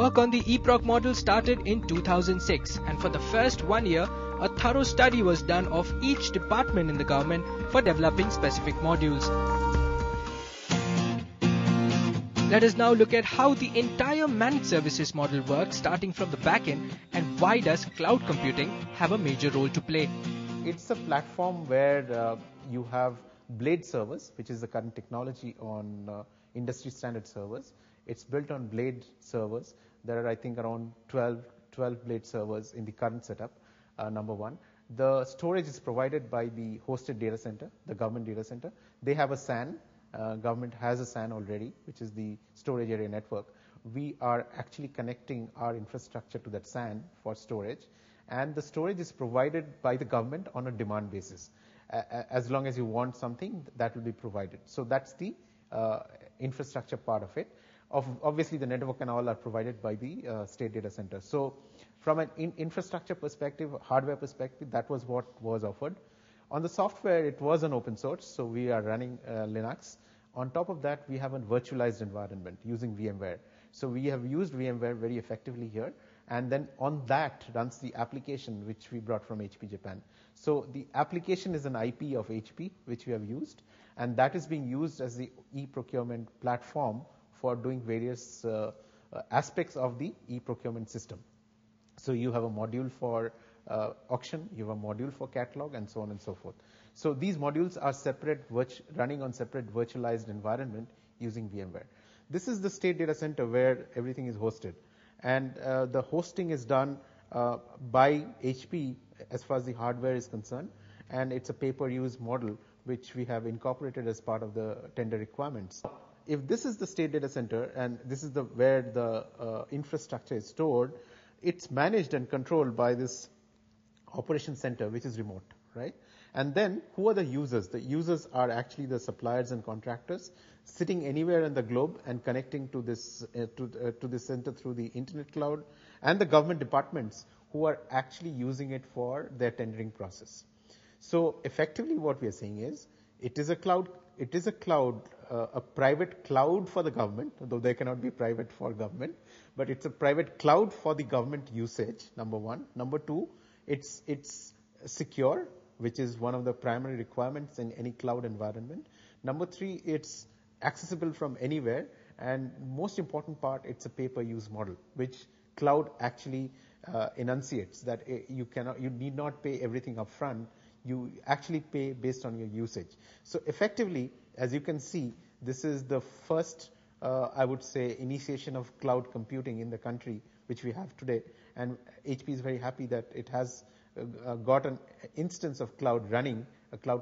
Work on the eProc model started in 2006, and for the first 1 year, a thorough study was done of each department in the government for developing specific modules. Let us now look at how the entire managed services model works, starting from the backend, and why does cloud computing have a major role to play. It's a platform where you have Blade servers, which is the current technology on industry standard servers. It's built on Blade servers. There are, I think, around 12 Blade servers in the current setup, number one. The storage is provided by the hosted data center, the government data center. They have a SAN. Government has a SAN already, which is the storage area network. We are actually connecting our infrastructure to that SAN for storage. And the storage is provided by the government on a demand basis. As long as you want something, that will be provided. So that's the infrastructure part of it. Obviously, the network and all are provided by the state data center. So from an infrastructure perspective, hardware perspective, that was what was offered. On the software, it was an open source, so we are running Linux. On top of that, we have a virtualized environment using VMware. So we have used VMware very effectively here. And then on that runs the application which we brought from HP Japan. So the application is an IP of HP, which we have used. And that is being used as the e-procurement platform for doing various aspects of the e-procurement system. So you have a module for auction, you have a module for catalog, and so on and so forth. So these modules are separate, running on separate virtualized environment using VMware. This is the state data center where everything is hosted. And the hosting is done by HP as far as the hardware is concerned. And it's a pay-per-use model, which we have incorporated as part of the tender requirements. If this is the state data center and this is where the infrastructure is stored, it's managed and controlled by this operation center, which is remote, right? And then who are the users? The users are actually the suppliers and contractors sitting anywhere in the globe and connecting to this center through the internet cloud, and the government departments who are actually using it for their tendering process. So effectively what we are saying is it is a cloud, a private cloud for the government, though they cannot be private for government, but it's a private cloud for the government usage, number one. Number two, it's secure, which is one of the primary requirements in any cloud environment. Number three, it's accessible from anywhere. And most important part, it's a pay-per-use model, which cloud actually enunciates that you need not pay everything up front. You actually pay based on your usage. So effectively, as you can see, this is the first, I would say, initiation of cloud computing in the country, which we have today. And HP is very happy that it has got an instance of cloud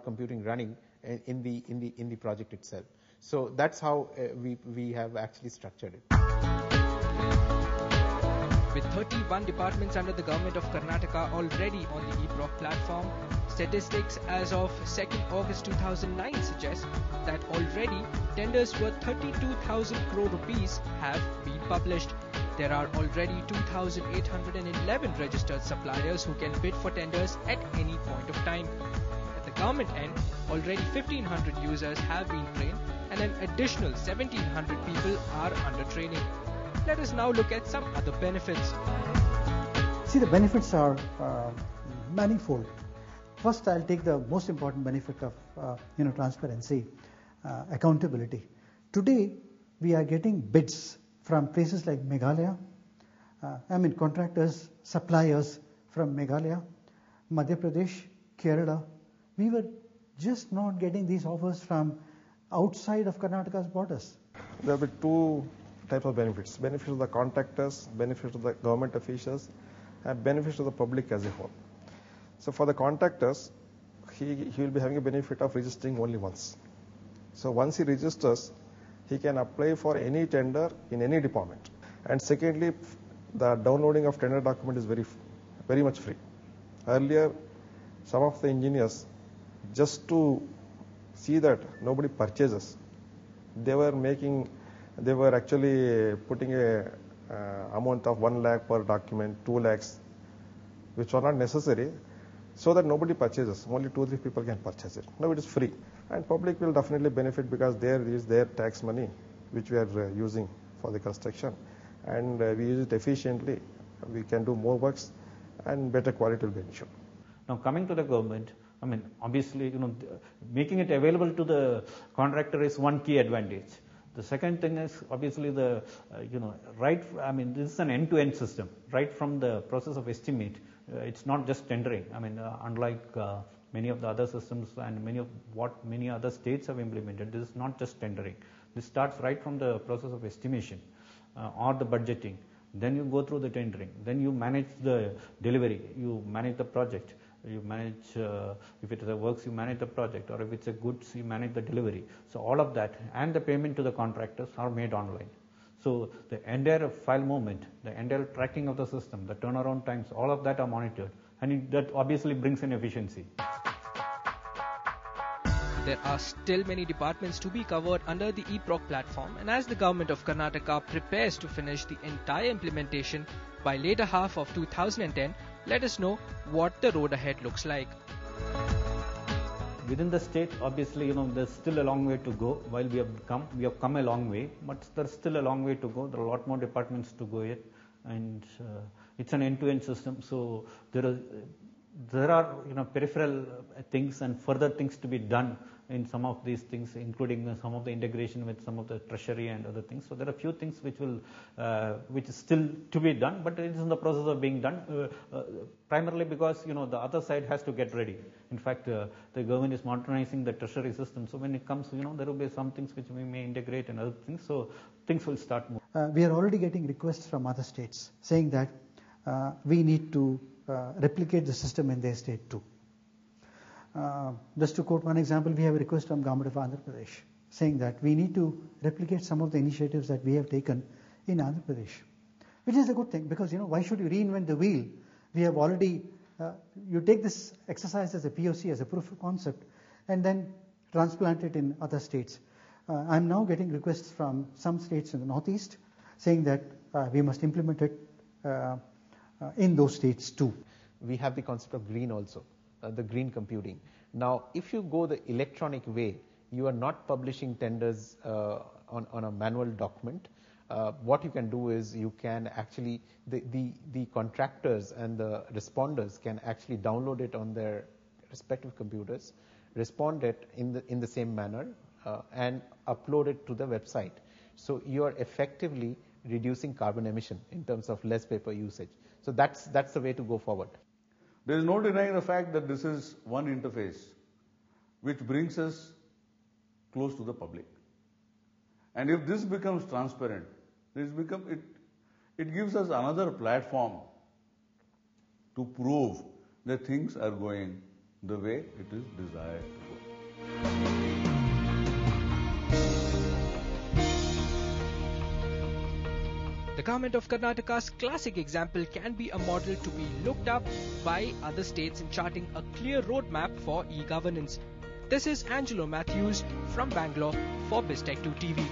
computing running in the project itself. So that's how we have actually structured it. With 31 departments under the government of Karnataka already on the eProc platform, statistics as of 2nd August 2009 suggest that already tenders worth 32,000 crore rupees have been published. There are already 2,811 registered suppliers who can bid for tenders at any point of time. At the government end, already 1,500 users have been trained and an additional 1,700 people are under training. Let us now look at some other benefits. See, the benefits are manifold. First, I'll take the most important benefit of transparency, accountability. Today, we are getting bids from places like Meghalaya, contractors, suppliers from Meghalaya, Madhya Pradesh, Kerala. We were just not getting these offers from outside of Karnataka's borders. There will be two types of benefits. Benefits to the contractors, benefits to the government officials, and benefits to the public as a whole. So for the contractors, he will be having a benefit of registering only once. So once he registers, he can apply for any tender in any department. And secondly, the downloading of tender document is very much free. Earlier, some of the engineers, just to see that nobody purchases, they were actually putting a amount of 1 lakh per document, 2 lakhs, which are not necessary, so that nobody purchases. Only 2-3 people can purchase it. Now it is free. And public will definitely benefit because there is their tax money, which we are using for the construction. and we use it efficiently, we can do more works and better quality will be ensured. Now coming to the government, I mean, obviously, making it available to the contractor is one key advantage. The second thing is obviously this is an end-to-end system, right from the process of estimate. It's not just tendering. I mean, unlike many of the other systems and many other states have implemented, this is not just tendering. This starts right from the process of estimation or the budgeting. Then you go through the tendering. Then you manage the delivery. You manage the project. You manage, if it is a works, you manage the project, or if it's a goods, you manage the delivery. So all of that and the payment to the contractors are made online. So the entire file movement, the entire tracking of the system, the turnaround times, all of that are monitored, and that obviously brings in efficiency. There are still many departments to be covered under the eProc platform, and as the government of Karnataka prepares to finish the entire implementation by later half of 2010, let us know what the road ahead looks like. Within the state, obviously, there's still a long way to go. While we have come a long way, but there's still a long way to go. There are a lot more departments to go yet, and it's an end-to-end system. So there are peripheral things and further things to be done in some of these things, including some of the integration with some of the treasury and other things. So there are a few things which is still to be done, but it is in the process of being done, primarily because the other side has to get ready. In fact, the government is modernizing the treasury system. So when it comes, there will be some things which we may integrate and other things. So things will start moving. We are already getting requests from other states saying that we need to replicate the system in their state too. Just to quote one example, we have a request from Government of Andhra Pradesh saying that we need to replicate some of the initiatives that we have taken in Andhra Pradesh, which is a good thing because why should you reinvent the wheel? We have already, you take this exercise as a POC, as a proof of concept, and then transplant it in other states. I'm now getting requests from some states in the Northeast saying that we must implement it in those states too. We have the concept of green also, the green computing. Now, if you go the electronic way, you are not publishing tenders on a manual document. What you can do is you can actually, the contractors and the responders can actually download it on their respective computers, respond it in the same manner, and upload it to the website. So you are effectively reducing carbon emission in terms of less paper usage. So that's the way to go forward. There is no denying the fact that this is one interface which brings us close to the public. And if this becomes transparent, it gives us another platform to prove that things are going the way it is desired to go. The government of Karnataka's classic example can be a model to be looked up by other states in charting a clear roadmap for e-governance. This is Angelo Matthews from Bangalore for BizTech2 TV.